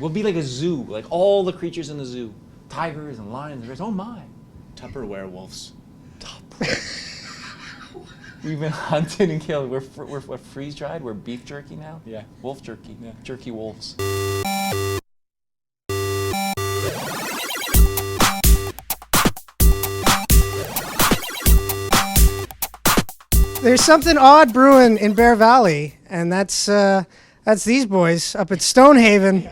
We'll be like a zoo, like all the creatures in the zoo, tigers and lions and bears. Oh my! Tupper werewolves. We've been hunted and killed. We're what, freeze dried. We're beef jerky now. Yeah. Wolf jerky. Yeah. Jerky wolves. There's something odd brewing in Bear Valley, and that's these boys up at Stonehaven.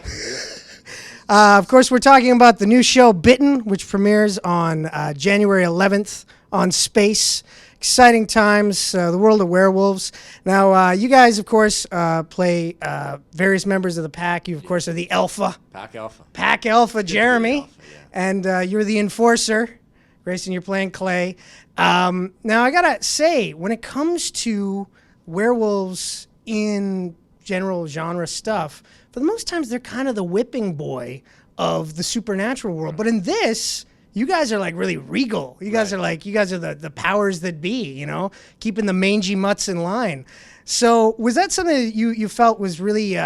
Of course, we're talking about the new show Bitten, which premieres on January 11th on Space. Exciting times, the world of werewolves. Now, you guys, of course, play various members of the pack. You, of course, are the Alpha. Pack Alpha. Pack Alpha, Jeremy. Alpha, yeah. And you're the Enforcer. Greyston, you're playing Clay. Now, I gotta say, when it comes to werewolves in general genre stuff, for the most times they're kind of the whipping boy of the supernatural world. But in this, you guys are like really regal. You guys are like, you guys are the powers that be, you know, keeping the mangy mutts in line. So was that something that you felt was really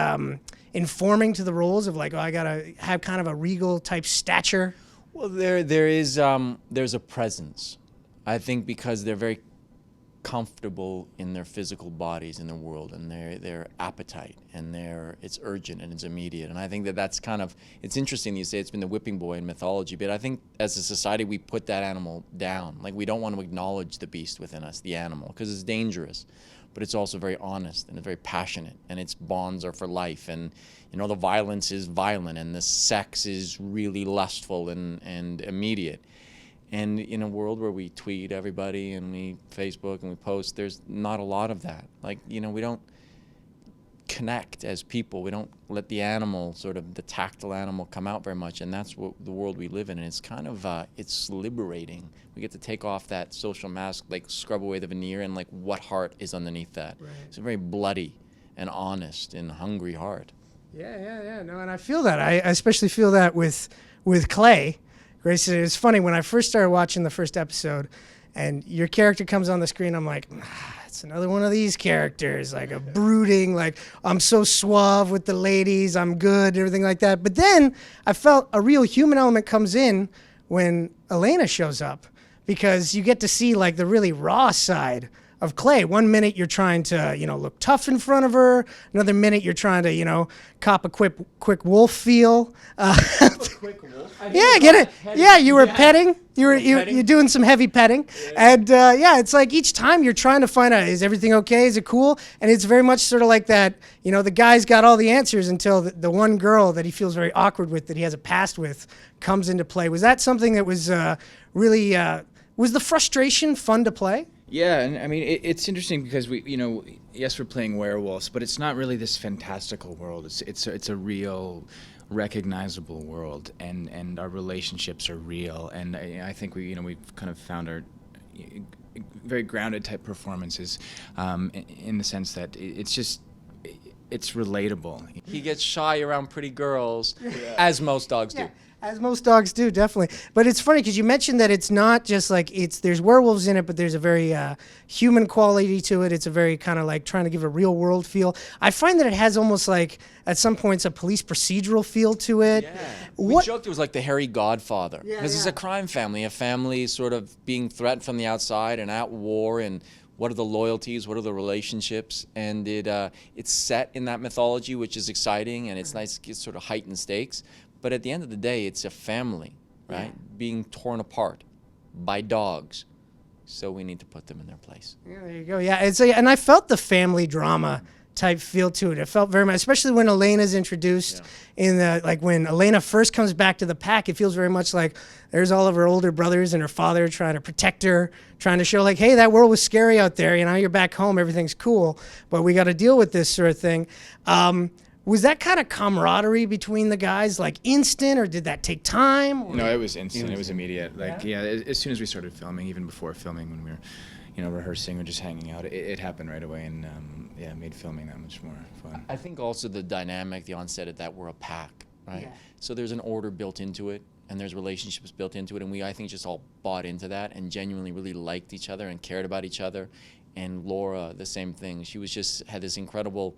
informing to the roles of like, oh, I gotta have kind of a regal type stature? Well, there's a presence. I think because they're very comfortable in their physical bodies in the world, and their appetite, and it's urgent and it's immediate. And I think that's kind of, it's interesting you say it's been the whipping boy in mythology, but I think as a society we put that animal down. Like, we don't want to acknowledge the beast within us, the animal, because it's dangerous, but it's also very honest and it's very passionate, and its bonds are for life. And you know, the violence is violent, and the sex is really lustful and immediate. And in a world where we tweet everybody and we Facebook and we post, there's not a lot of that. Like, you know, we don't connect as people. We don't let the animal, sort of the tactile animal, come out very much. And that's what the world we live in. And it's kind of, it's liberating. We get to take off that social mask, like scrub away the veneer, and like what heart is underneath that. Right. It's a very bloody and honest and hungry heart. Yeah. No, and I feel that. I especially feel that with Clay. Grace, it's funny, when I first started watching the first episode and your character comes on the screen, I'm like, it's another one of these characters, like a brooding, like, I'm so suave with the ladies, I'm good, everything like that. But then I felt a real human element comes in when Elena shows up, because you get to see like the really raw side of Clay. One minute you're trying to, you know, look tough in front of her. Another minute you're trying to, you know, cop a quick wolf feel. Quick wolf? Yeah, get it. Yeah, you were petting. You're doing some heavy petting. Yeah. And it's like each time you're trying to find out, is everything okay? Is it cool? And it's very much sort of like that, you know, the guy's got all the answers until the one girl that he feels very awkward with, that he has a past with, comes into play. Was that something that was really, was the frustration fun to play? Yeah, and I mean, it's interesting because we, you know, yes, we're playing werewolves, but it's not really this fantastical world. It's a real, recognizable world, and our relationships are real. And I think we've kind of found our very grounded type performances, in the sense that it's relatable. He gets shy around pretty girls, as most dogs do. As most dogs do, definitely. But it's funny because you mentioned that it's not just like there's werewolves in it, but there's a very human quality to it. It's a very kind of like trying to give a real world feel. I find that it has almost like at some points a police procedural feel to it. Yeah. We joked it was like the Harry Godfather, because it's a crime family, a family sort of being threatened from the outside and at war, and what are the loyalties, what are the relationships, and it's set in that mythology, which is exciting, and it's nice, it's sort of heightened stakes. But at the end of the day, it's a family, right? Being torn apart by dogs. So we need to put them in their place. Yeah, there you go. Yeah, and I felt the family drama type feel to it. It felt very much, especially when Elena's introduced in the, like when Elena first comes back to the pack, it feels very much like there's all of her older brothers and her father trying to protect her, trying to show like, hey, that world was scary out there. You know, you're back home, everything's cool, but we got to deal with this sort of thing. Was that kind of camaraderie between the guys like instant, or did that take time? Or? No, it was instant. It was immediate. Like, as soon as we started filming, even before filming, when we were, you know, rehearsing or just hanging out, it happened right away, and it made filming that much more fun. I think also the dynamic, the onset of that, we're a pack, right? Yeah. So there's an order built into it, and there's relationships built into it, and we, I think, just all bought into that and genuinely really liked each other and cared about each other. And Laura, the same thing. She was just had this incredible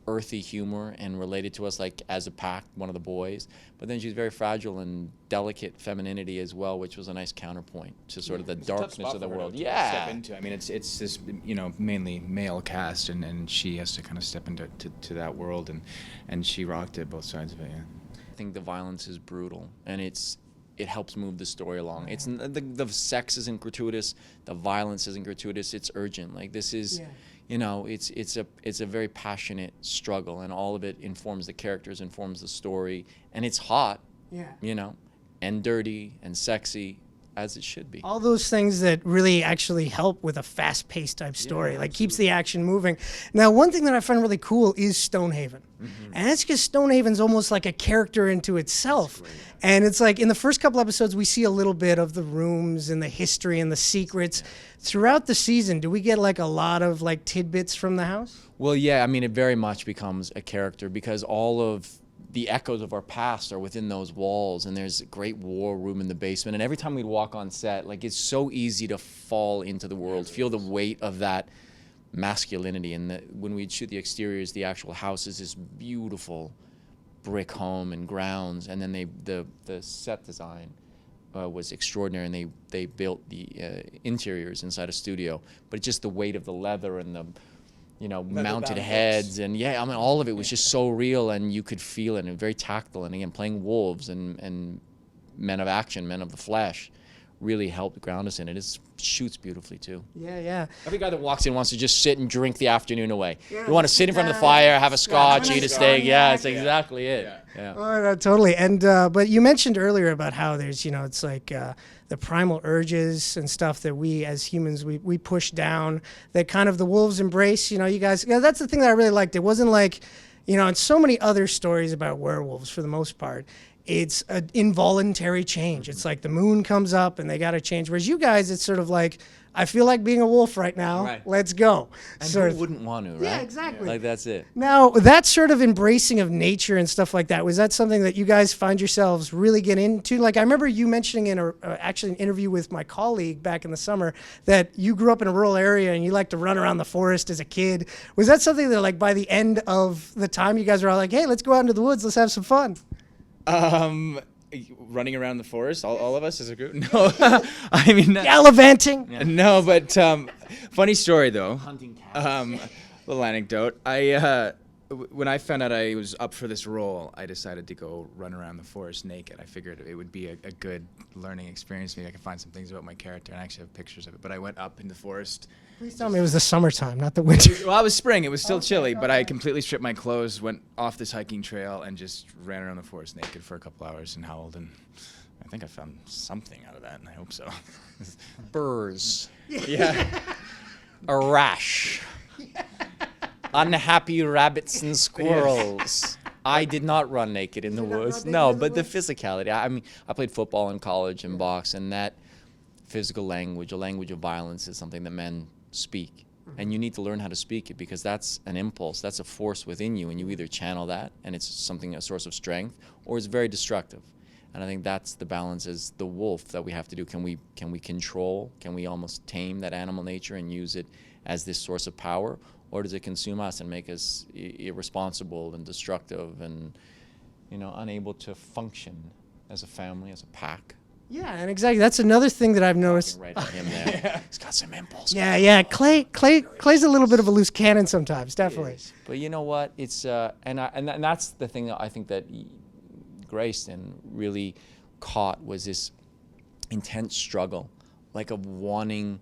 earthy humor and related to us like as a pack, one of the boys. But then she's very fragile and delicate femininity as well, which was a nice counterpoint to sort of the darkness of the world. Step into. I mean, it's this mainly male cast, and she has to kind of step into to that world, and she rocked it, both sides of it. Yeah. I think the violence is brutal, and it helps move the story along. It's the sex isn't gratuitous, the violence isn't gratuitous. It's urgent. Like this is. Yeah. It's a very passionate struggle, and all of it informs the characters, informs the story, and it's hot, and dirty and sexy, as it should be. All those things that really actually help with a fast-paced type story, like keeps the action moving. Now, one thing that I find really cool is Stonehaven, and that's because Stonehaven's almost like a character into itself. And it's like in the first couple episodes, we see a little bit of the rooms and the history and the secrets. Throughout the season, do we get like a lot of like tidbits from the house? Well, yeah, I mean, it very much becomes a character because all of the echoes of our past are within those walls, and there's a great war room in the basement. And every time we'd walk on set, like it's so easy to fall into the world, feel the weight of that masculinity. And when we'd shoot the exteriors, the actual house is this beautiful brick home and grounds, and then the set design was extraordinary, and they built the interiors inside a studio. But just the weight of the leather and the mounted heads, and I mean all of it was just so real, and you could feel it, and very tactile. And again, playing wolves and men of action, men of the flesh, really helped ground us in it. It shoots beautifully too. Yeah. Every guy that walks in wants to just sit and drink the afternoon away. You want to sit in front of the fire, have a scotch, eat a steak. Yeah, that's exactly it. Yeah. Oh, no, totally. And but you mentioned earlier about how there's it's like the primal urges and stuff that we as humans we push down, that kind of the wolves embrace. You guys. That's the thing that I really liked. It wasn't like in so many other stories about werewolves, for the most part, it's an involuntary change. It's like the moon comes up and they got to change. Whereas you guys, it's sort of like, I feel like being a wolf right now. Right. Let's go. And who wouldn't want to, right? Yeah, exactly. Like that's it. Now, that sort of embracing of nature and stuff like that, was that something that you guys find yourselves really get into? Like I remember you mentioning in actually an interview with my colleague back in the summer that you grew up in a rural area and you like to run around the forest as a kid. Was that something that like by the end of the time you guys were all like, hey, let's go out into the woods, let's have some fun? Running around the forest, all of us as a group? No, I mean gallivanting. No, but funny story though. Hunting cats. Little anecdote. When I found out I was up for this role, I decided to go run around the forest naked. I figured it would be a good learning experience. Maybe I could find some things about my character, and I actually have pictures of it. But I went up in the forest. Please tell me it was the summertime, not the winter. Well, it was spring. It was still chilly, but I completely stripped my clothes, went off this hiking trail, and just ran around the forest naked for a couple hours and howled. And I think I found something out of that, and I hope so. Burrs. Yeah. A rash. Unhappy rabbits and squirrels. I did not run naked in the woods. No, but the physicality. I mean, I played football in college and box, and that physical language, a language of violence, is something that men speak. And you need to learn how to speak it, because that's an impulse, that's a force within you, and you either channel that, and it's something, a source of strength, or it's very destructive. And I think that's the balance, is the wolf that we have to do. Can we control, can we almost tame that animal nature and use it as this source of power? Or does it consume us and make us irresponsible and destructive and, unable to function as a family, as a pack? Yeah, and exactly. That's another thing that I've noticed. Right at him there. Yeah. He's got some impulse. Yeah. Clay's a little bit of a loose cannon sometimes, definitely. But you know what? It's and that's the thing that I think that Greyston really caught, was this intense struggle, like of wanting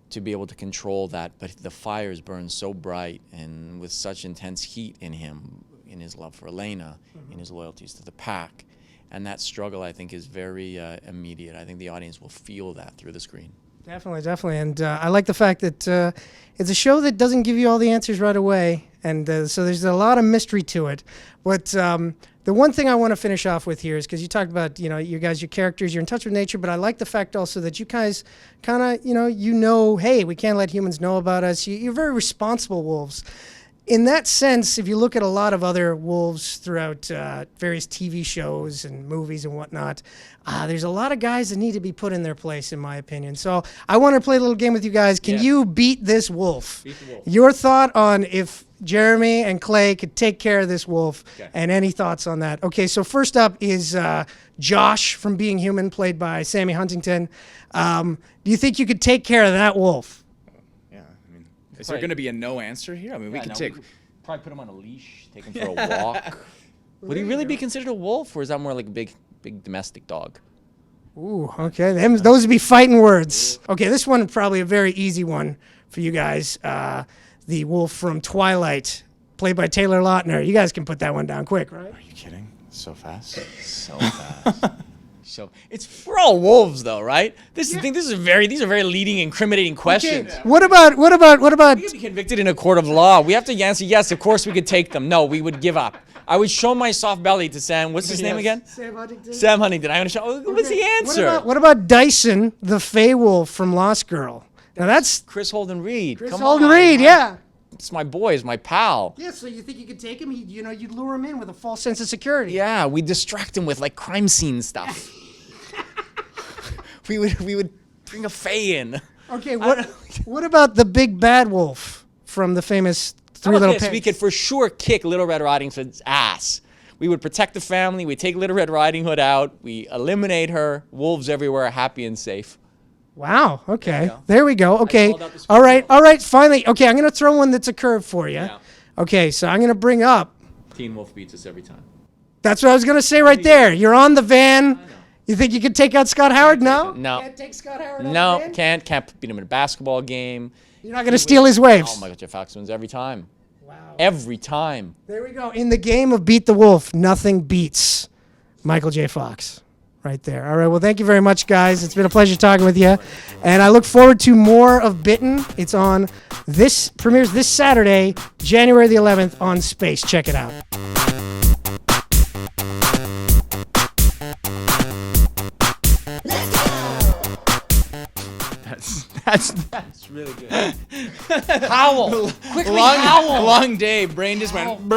to be able to control that, but the fires burn so bright and with such intense heat in him, in his love for Elena, in his loyalties to the pack. And that struggle, I think, is very immediate. I think the audience will feel that through the screen. Definitely. And I like the fact that it's a show that doesn't give you all the answers right away. And so there's a lot of mystery to it. But the one thing I want to finish off with here is, because you talked about, you guys, your characters, you're in touch with nature, but I like the fact also that you guys kind of, hey, we can't let humans know about us. You're very responsible wolves. in that sense, if you look at a lot of other wolves throughout various TV shows and movies and whatnot, there's a lot of guys that need to be put in their place, in my opinion. So I want to play a little game with you guys. Can you beat this wolf? Beat the wolf. Your thought on if Jeremy and Clay could take care of this wolf, and any thoughts on that? Okay, so first up is Josh from Being Human, played by Sammy Huntington. Do you think you could take care of that wolf? Is there going to be a no answer here? I mean, we could probably put him on a leash, take him for a walk. Would he really be considered a wolf, or is that more like a big domestic dog? Ooh, okay. Those would be fighting words. Okay, this one probably a very easy one for you guys. The wolf from Twilight, played by Taylor Lautner. You guys can put that one down quick, right? Are you kidding? So fast? So fast. So we're all wolves, though, right? This is the thing. These are very leading, incriminating questions. Okay. What about? We could be convicted in a court of law. We have to answer yes. Of course, we could take them. No, we would give up. I would show my soft belly to Sam. What's his name again? Sam Huntington. Sam Huntington. I'm gonna show. What's the answer? What about Dyson, the Fey Wolf from Lost Girl? Now that's Chris Holden Reed. Chris Holden Reed. Yeah. It's my boy. It's my pal. Yeah. So you think you could take him? You'd lure him in with a false sense of security. Yeah, we distract him with like crime scene stuff. we would bring a Fey in. Okay. What about the big bad wolf from the famous Three Little Pigs? We could for sure kick Little Red Riding Hood's ass. We would protect the family. We take Little Red Riding Hood out. We eliminate her. Wolves everywhere, happy and safe. Wow. Okay. There we go. Okay. All right. Finally. Okay. I'm going to throw one that's a curve for you. Yeah. Okay. So I'm going to bring up. Teen Wolf beats us every time. That's what I was going to say right there. You're on the van. You think you could take out Scott Howard? No. No. Can't take Scott Howard out. No. Can't beat him in a basketball game. You're not going to steal his waves. Oh my God, Jeff Fox wins every time. Wow. Every time. There we go. In the game of Beat the Wolf, nothing beats Michael J. Fox. Right there. All right. Well, thank you very much, guys. It's been a pleasure talking with you. And I look forward to more of Bitten. It's premieres this Saturday, January the 11th on Space. Check it out. That's really good. Howl. Quickly howl. Long day. Brain just went.